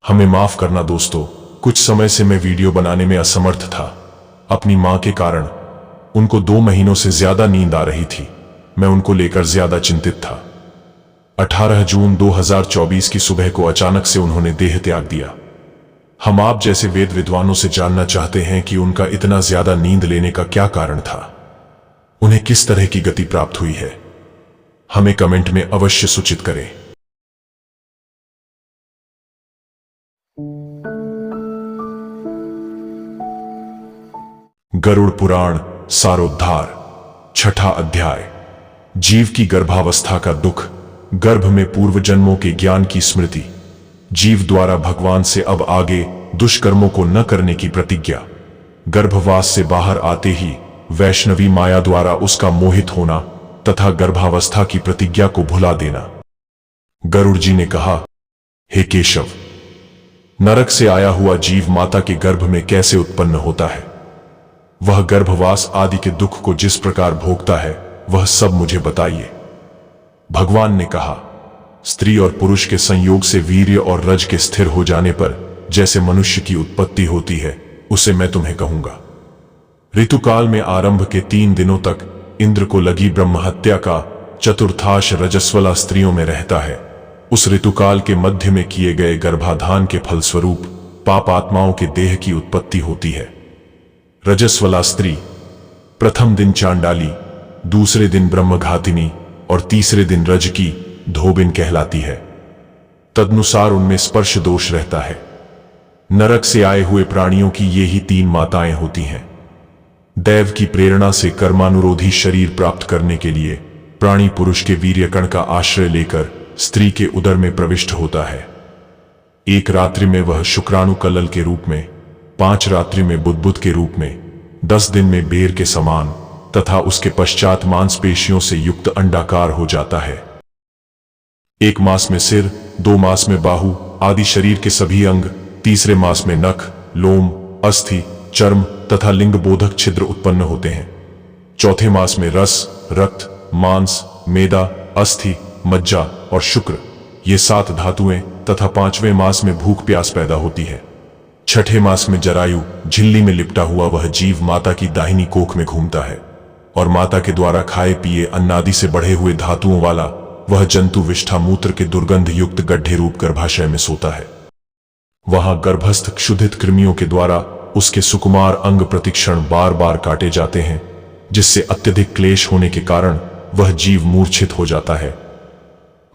हमें माफ करना दोस्तों, कुछ समय से मैं वीडियो बनाने में असमर्थ था। अपनी मां के कारण उनको 2 महीनों से ज्यादा नींद आ रही थी। मैं उनको लेकर ज्यादा चिंतित था। 18 जून 2024 की सुबह को अचानक से उन्होंने देह त्याग दिया। हम आप जैसे वेद विद्वानों से जानना चाहते हैं कि उनका इतना ज्यादा नींद लेने का क्या कारण था, उन्हें किस तरह की गति प्राप्त हुई है। हमें कमेंट में अवश्य सूचित करें। गरुड़ पुराण सारोद्धार, 6ठा अध्याय। जीव की गर्भावस्था का दुख, गर्भ में पूर्व जन्मों के ज्ञान की स्मृति, जीव द्वारा भगवान से अब आगे दुष्कर्मों को न करने की प्रतिज्ञा, गर्भवास से बाहर आते ही वैष्णवी माया द्वारा उसका मोहित होना तथा गर्भावस्था की प्रतिज्ञा को भुला देना। गरुड़ जी ने कहा, हे केशव, नरक से आया हुआ जीव माता के गर्भ में कैसे उत्पन्न होता है? वह गर्भवास आदि के दुख को जिस प्रकार भोगता है, वह सब मुझे बताइए। भगवान ने कहा, स्त्री और पुरुष के संयोग से वीर्य और रज के स्थिर हो जाने पर जैसे मनुष्य की उत्पत्ति होती है, उसे मैं तुम्हें कहूंगा। ऋतुकाल में आरंभ के 3 दिनों तक इंद्र को लगी ब्रह्महत्या का चतुर्थांश रजस्वला स्त्रियों में रहता है। उस ऋतुकाल के मध्य में किए गए गर्भाधान के फलस्वरूप पापात्माओं के देह की उत्पत्ति होती है। रजस्वला स्त्री प्रथम दिन चांडाली, दूसरे दिन ब्रह्मघातिनी और तीसरे दिन रज की धोबिन कहलाती है। तदनुसार उनमें स्पर्श दोष रहता है। नरक से आए हुए प्राणियों की ये ही 3 माताएं होती हैं। दैव की प्रेरणा से कर्मानुरोधी शरीर प्राप्त करने के लिए प्राणी पुरुष के वीर्यकण का आश्रय लेकर स्त्री के उदर में प्रविष्ट होता है। एक रात्रि में वह शुक्राणु कलल के रूप में, 5 रात्रि में बुद्बुद के रूप में, 10 दिन में बेर के समान तथा उसके पश्चात मांसपेशियों से युक्त अंडाकार हो जाता है। 1 मास में सिर, 2 मास में बाहु आदि शरीर के सभी अंग, तीसरे मास में नख, लोम, अस्थि, चर्म तथा लिंग बोधक छिद्र उत्पन्न होते हैं। चौथे मास में रस, रक्त, मांस, मेदा, अस्थि, मज्जा और शुक्र, ये 7 धातुएं तथा 5वें मास में भूख प्यास पैदा होती है। 6ठे मास में जरायु झिल्ली में लिपटा हुआ वह जीव माता की दाहिनी कोख में घूमता है और माता के द्वारा खाए पिए अन्नादि से बढ़े हुए धातुओं वाला वह जंतु विष्ठा मूत्र के दुर्गंध युक्त गड्ढे रूप गर्भाशय में सोता है। वहां गर्भस्थ क्षुधित कृमियों के द्वारा उसके सुकुमार अंग प्रतिक्षण बार बार काटे जाते हैं, जिससे अत्यधिक क्लेश होने के कारण वह जीव मूर्छित हो जाता है।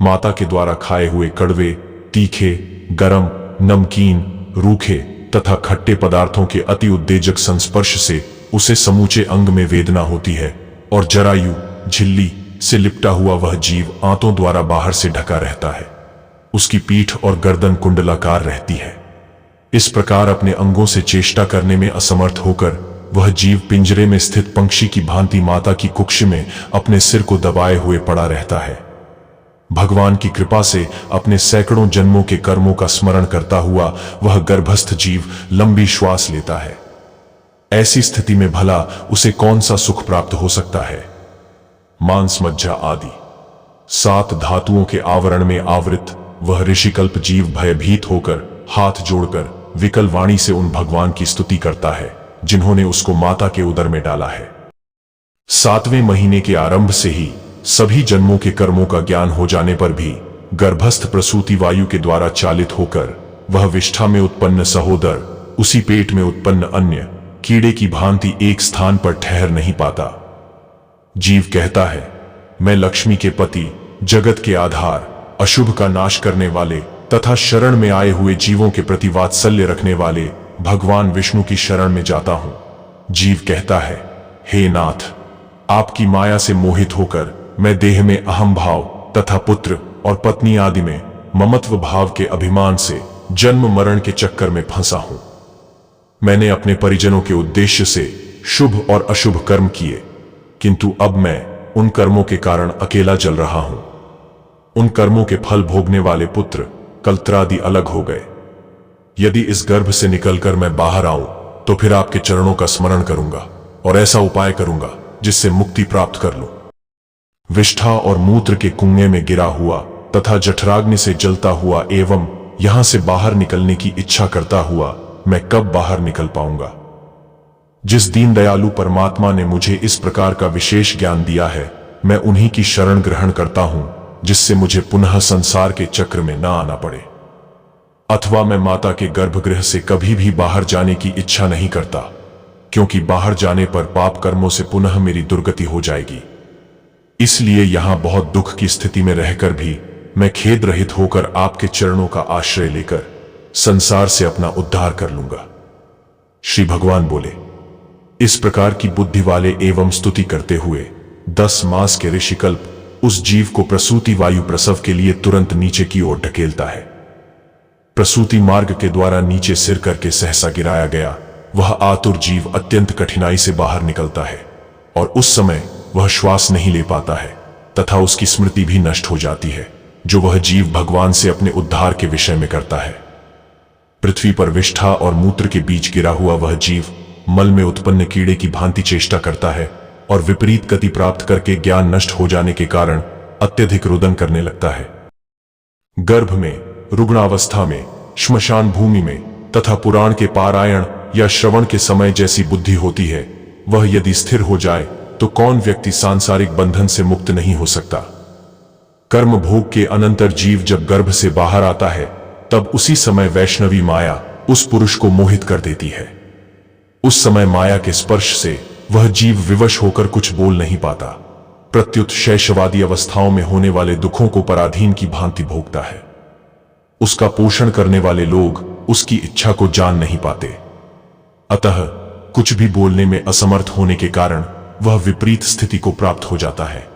माता के द्वारा खाए हुए कड़वे, तीखे, गरम, नमकीन, रूखे तथा खट्टे पदार्थों के अति उत्तेजक संस्पर्श से उसे समूचे अंग में वेदना होती है और जरायु झिल्ली से लिपटा हुआ वह जीव आंतों द्वारा बाहर से ढका रहता है। उसकी पीठ और गर्दन कुंडलाकार रहती है। इस प्रकार अपने अंगों से चेष्टा करने में असमर्थ होकर वह जीव पिंजरे में स्थित पंक्षी की भांति माता की कुक्ष में अपने सिर को दबाए हुए पड़ा रहता है। भगवान की कृपा से अपने सैकड़ों जन्मों के कर्मों का स्मरण करता हुआ वह गर्भस्थ जीव लंबी श्वास लेता है। ऐसी स्थिति में भला उसे कौन सा सुख प्राप्त हो सकता है? मांस, मज्जा आदि 7 धातुओं के आवरण में आवृत वह ऋषिकल्प जीव भयभीत होकर हाथ जोड़कर विकल वाणी से उन भगवान की स्तुति करता है जिन्होंने उसको माता के उदर में डाला है। 7वें महीने के आरंभ से ही सभी जन्मों के कर्मों का ज्ञान हो जाने पर भी गर्भस्थ प्रसूति वायु के द्वारा चालित होकर वह विष्ठा में उत्पन्न सहोदर उसी पेट में उत्पन्न अन्य कीड़े की भांति एक स्थान पर ठहर नहीं पाता। जीव कहता है, मैं लक्ष्मी के पति, जगत के आधार, अशुभ का नाश करने वाले तथा शरण में आए हुए जीवों के प्रति वात्सल्य रखने वाले भगवान विष्णु की शरण में जाता हूं। जीव कहता है, हे नाथ, आपकी माया से मोहित होकर मैं देह में अहम भाव तथा पुत्र और पत्नी आदि में ममत्व भाव के अभिमान से जन्म मरण के चक्कर में फंसा हूं। मैंने अपने परिजनों के उद्देश्य से शुभ और अशुभ कर्म किए, किंतु अब मैं उन कर्मों के कारण अकेला जल रहा हूं। उन कर्मों के फल भोगने वाले पुत्र कलत्रादि अलग हो गए। यदि इस गर्भ से निकलकर मैं बाहर आऊं तो फिर आपके चरणों का स्मरण करूंगा और ऐसा उपाय करूंगा जिससे मुक्ति प्राप्त कर लूं। विष्ठा और मूत्र के कुएं में गिरा हुआ तथा जठराग्नि से जलता हुआ एवं यहां से बाहर निकलने की इच्छा करता हुआ मैं कब बाहर निकल पाऊंगा। जिस दीनदयालु परमात्मा ने मुझे इस प्रकार का विशेष ज्ञान दिया है, मैं उन्हीं की शरण ग्रहण करता हूं, जिससे मुझे पुनः संसार के चक्र में न आना पड़े। अथवा मैं माता के गर्भगृह से कभी भी बाहर जाने की इच्छा नहीं करता, क्योंकि बाहर जाने पर पाप कर्मों से पुनः मेरी दुर्गति हो जाएगी। इसलिए यहां बहुत दुख की स्थिति में रहकर भी मैं खेद रहित होकर आपके चरणों का आश्रय लेकर संसार से अपना उद्धार कर लूंगा। श्री भगवान बोले। इस प्रकार की बुद्धि वाले एवं स्तुति करते हुए 10 मास के ऋषिकल्प उस जीव को प्रसूति वायु प्रसव के लिए तुरंत नीचे की ओर ढकेलता है। प्रसूति मार्ग के द्वारा नीचे सिर करके सहसा गिराया गया वह आतुर जीव अत्यंत कठिनाई से बाहर निकलता है और उस समय वह श्वास नहीं ले पाता है तथा उसकी स्मृति भी नष्ट हो जाती है, जो वह जीव भगवान से अपने उद्धार के विषय में करता है। पृथ्वी पर विष्ठा और मूत्र के बीच गिरा हुआ वह जीव मल में उत्पन्न कीड़े की भांति चेष्टा करता है और विपरीत गति प्राप्त करके ज्ञान नष्ट हो जाने के कारण अत्यधिक रुदन करने लगता है। गर्भ में, रुग्णावस्था में, श्मशान भूमि में तथा पुराण के पारायण या श्रवण के समय जैसी बुद्धि होती है, वह यदि स्थिर हो जाए तो कौन व्यक्ति सांसारिक बंधन से मुक्त नहीं हो सकता। कर्म भोग के अनंतर जीव जब गर्भ से बाहर आता है, तब उसी समय वैष्णवी माया उस पुरुष को मोहित कर देती है। उस समय माया के स्पर्श से वह जीव विवश होकर कुछ बोल नहीं पाता, प्रत्युत शैशवादी अवस्थाओं में होने वाले दुखों को पराधीन की भांति भोगता है। उसका पोषण करने वाले लोग उसकी इच्छा को जान नहीं पाते, अतः कुछ भी बोलने में असमर्थ होने के कारण वह विपरीत स्थिति को प्राप्त हो जाता है।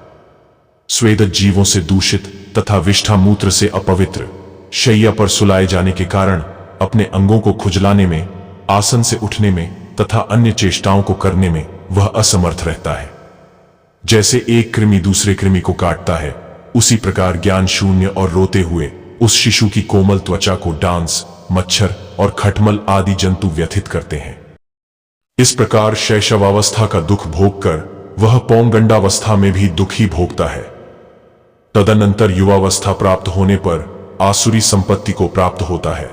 स्वेदक जीवों से दूषित तथा विष्ठा मूत्र से अपवित्र शैया पर सुलाए जाने के कारण अपने अंगों को खुजलाने में, आसन से उठने में तथा अन्य चेष्टाओं को करने में वह असमर्थ रहता है। जैसे एक कृमि दूसरे कृमि को काटता है, उसी प्रकार ज्ञान शून्य और रोते हुए उस शिशु की कोमल त्वचा को डांस, मच्छर और खटमल आदि जंतु व्यथित करते हैं। इस प्रकार शैशवावस्था का दुख भोगकर वह पौंगंडावस्था में भी दुख ही भोगता है। तदनंतर युवावस्था प्राप्त होने पर आसुरी संपत्ति को प्राप्त होता है।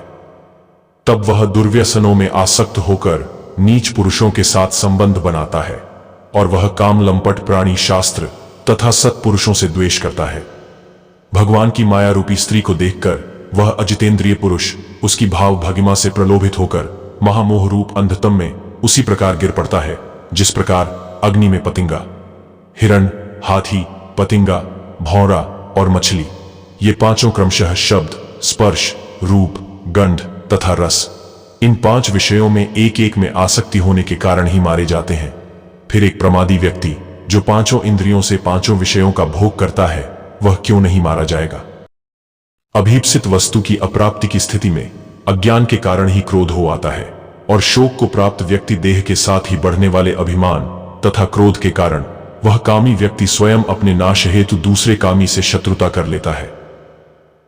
तब वह दुर्व्यसनों में आसक्त होकर नीच पुरुषों के साथ संबंध बनाता है और वह काम लंपट प्राणी शास्त्र तथा सत्पुरुषों से द्वेष करता है। भगवान की माया रूपी स्त्री को देखकर वह अजितेंद्रिय पुरुष उसकी भाव भगिमा से प्रलोभित होकर महामोह रूप अंधतम में उसी प्रकार गिर पड़ता है, जिस प्रकार अग्नि में पतिंगा, हिरण, हाथी, पतिंगा, भौरा और मछली, ये पांचों क्रमशः शब्द, स्पर्श, रूप, गंध तथा रस, इन 5 विषयों में एक एक में आसक्ति होने के कारण ही मारे जाते हैं। फिर एक प्रमादी व्यक्ति जो 5 इंद्रियों से 5 विषयों का भोग करता है, वह क्यों नहीं मारा जाएगा। अभीप्सित वस्तु की अप्राप्ति की स्थिति में अज्ञान के कारण ही क्रोध हो आता है और शोक को प्राप्त व्यक्ति देह के साथ ही बढ़ने वाले अभिमान तथा क्रोध के कारण वह कामी व्यक्ति स्वयं अपने नाश हेतु दूसरे कामी से शत्रुता कर लेता है।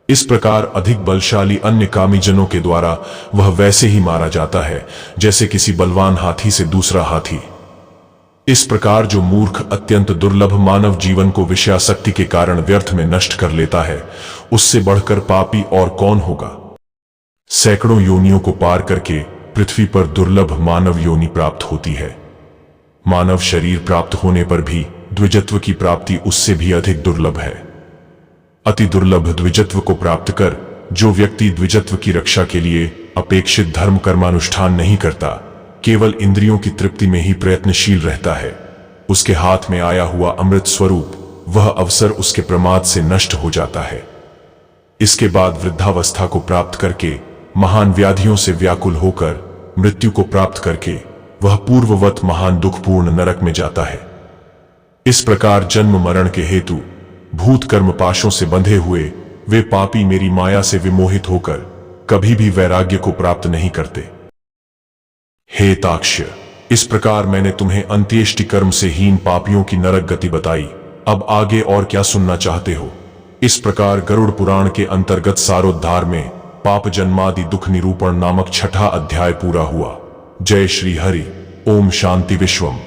इस प्रकार अधिक बलशाली अन्य कामी जनों के द्वारा वह वैसे ही मारा जाता है जैसे किसी बलवान हाथी से दूसरा हाथी। इस प्रकार जो मूर्ख अत्यंत दुर्लभ मानव जीवन को विषयासक्ति के कारण व्यर्थ में नष्ट कर लेता है, उससे बढ़कर पापी और कौन होगा। सैकड़ों योनियों को पार करके पृथ्वी पर दुर्लभ मानव योनि प्राप्त होती है। मानव शरीर प्राप्त होने पर भी द्विजत्व की प्राप्ति उससे भी अधिक दुर्लभ है। अति दुर्लभ द्विजत्व को प्राप्त कर जो व्यक्ति द्विजत्व की रक्षा के लिए अपेक्षित धर्म कर्मानुष्ठान नहीं करता, केवल इंद्रियों की तृप्ति में ही प्रयत्नशील रहता है, उसके हाथ में आया हुआ अमृत स्वरूप वह अवसर उसके प्रमाद से नष्ट हो जाता है। इसके बाद वृद्धावस्था को प्राप्त करके महान व्याधियों से व्याकुल होकर मृत्यु को प्राप्त करके वह पूर्ववत महान दुखपूर्ण नरक में जाता है। इस प्रकार जन्म मरण के हेतु भूत कर्म पाशों से बंधे हुए वे पापी मेरी माया से विमोहित होकर कभी भी वैराग्य को प्राप्त नहीं करते। हे ताक्ष्य, इस प्रकार मैंने तुम्हें अंत्येष्टि कर्म से हीन पापियों की नरक गति बताई। अब आगे और क्या सुनना चाहते हो। इस प्रकार गरुड़ पुराण के अंतर्गत सारोद्धार में पाप जन्मादि दुख निरूपण नामक 6ठा अध्याय पूरा हुआ। जय श्री हरि। ओम शांति विश्वम।